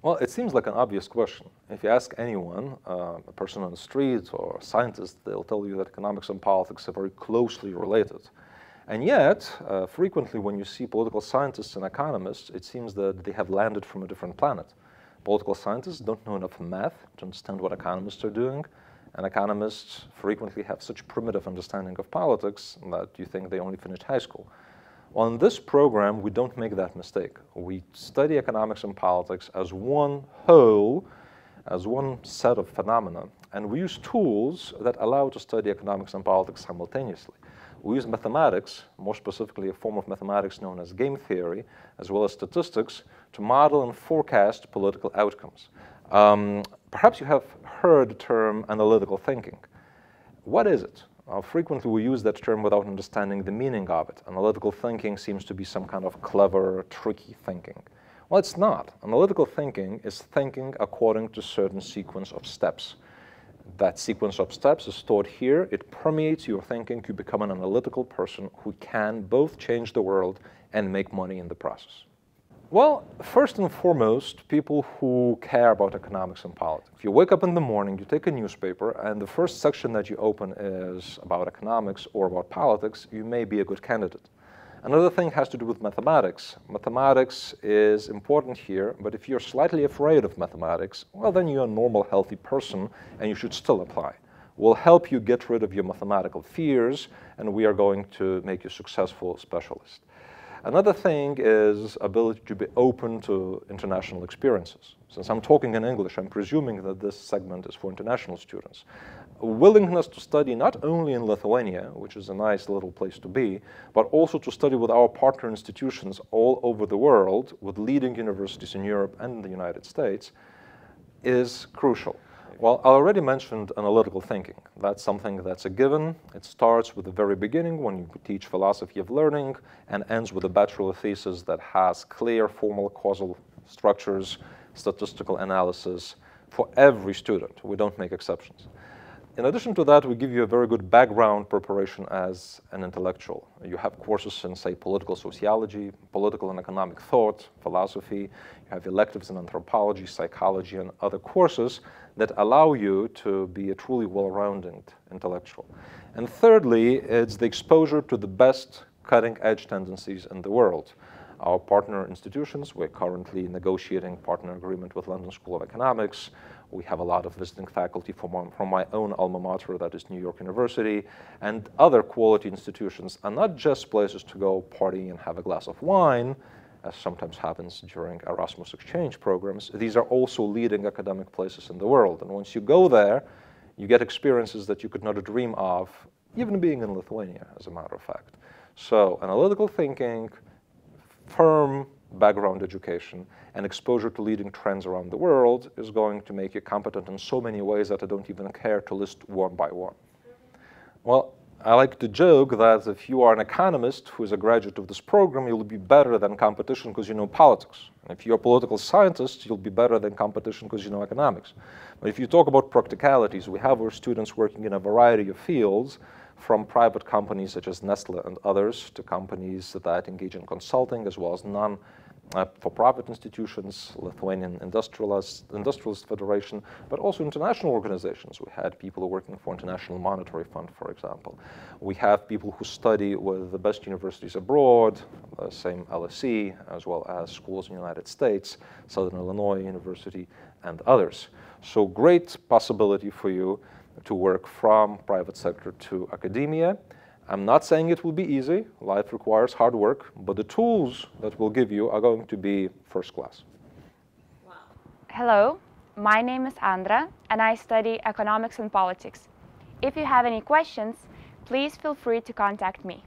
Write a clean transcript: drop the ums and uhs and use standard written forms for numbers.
Well, it seems like an obvious question. If you ask anyone, a person on the street or a scientist, they'll tell you that economics and politics are very closely related. And yet, frequently when you see political scientists and economists, it seems that they have landed from a different planet. Political scientists don't know enough math to understand what economists are doing, and economists frequently have such primitive understanding of politics that you think they only finished high school. Well, in this program, we don't make that mistake. We study economics and politics as one whole, as one set of phenomena, and we use tools that allow to study economics and politics simultaneously. We use mathematics, more specifically a form of mathematics known as game theory, as well as statistics, to model and forecast political outcomes. Perhaps you have heard the term analytical thinking. What is it? Frequently we use that term without understanding the meaning of it. Analytical thinking seems to be some kind of clever, tricky thinking. Well, it's not. Analytical thinking is thinking according to a certain sequence of steps. That sequence of steps is stored here. It permeates your thinking. You become an analytical person who can both change the world and make money in the process. Well, first and foremost, people who care about economics and politics. If you wake up in the morning, you take a newspaper, and the first section that you open is about economics or about politics, you may be a good candidate. Another thing has to do with mathematics. Mathematics is important here, but if you're slightly afraid of mathematics, well, then you're a normal, healthy person, and you should still apply. We'll help you get rid of your mathematical fears, and we are going to make you a successful specialist. Another thing is ability to be open to international experiences. Since I'm talking in English, I'm presuming that this segment is for international students. A willingness to study not only in Lithuania, which is a nice little place to be, but also to study with our partner institutions all over the world, with leading universities in Europe and in the United States, is crucial. Well, I already mentioned analytical thinking. That's something that's a given. It starts with the very beginning when you teach philosophy of learning and ends with a bachelor thesis that has clear formal causal structures, statistical analysis for every student. We don't make exceptions. In addition to that, we give you a very good background preparation as an intellectual. You have courses in, say, political sociology, political and economic thought, philosophy. You have electives in anthropology, psychology, and other courses that allow you to be a truly well-rounded intellectual. And thirdly, it's the exposure to the best cutting-edge tendencies in the world. Our partner institutions, we're currently negotiating partner agreement with London School of Economics. We have a lot of visiting faculty from my own alma mater, that is New York University, and other quality institutions are not just places to go party and have a glass of wine, as sometimes happens during Erasmus exchange programs. These are also leading academic places in the world. And once you go there, you get experiences that you could not dream of, even being in Lithuania, as a matter of fact. So analytical thinking, firm background education, and exposure to leading trends around the world is going to make you competent in so many ways that I don't even care to list one by one. Well, I like to joke that if you are an economist who is a graduate of this program, you'll be better than competition because you know politics. And if you're a political scientist, you'll be better than competition because you know economics. But if you talk about practicalities, we have our students working in a variety of fields, from private companies such as Nestle and others to companies that engage in consulting, as well as non-for-profit institutions, Lithuanian Industrialist Federation, but also international organizations. We had people working for International Monetary Fund, for example. We have people who study with the best universities abroad, the same LSE, as well as schools in the United States, Southern Illinois University, and others. So great possibility for you to work from private sector to academia. I'm not saying it will be easy. Life requires hard work, but the tools that we'll give you are going to be first class. Wow. Hello, my name is Andra, and I study economics and politics. If you have any questions, please feel free to contact me.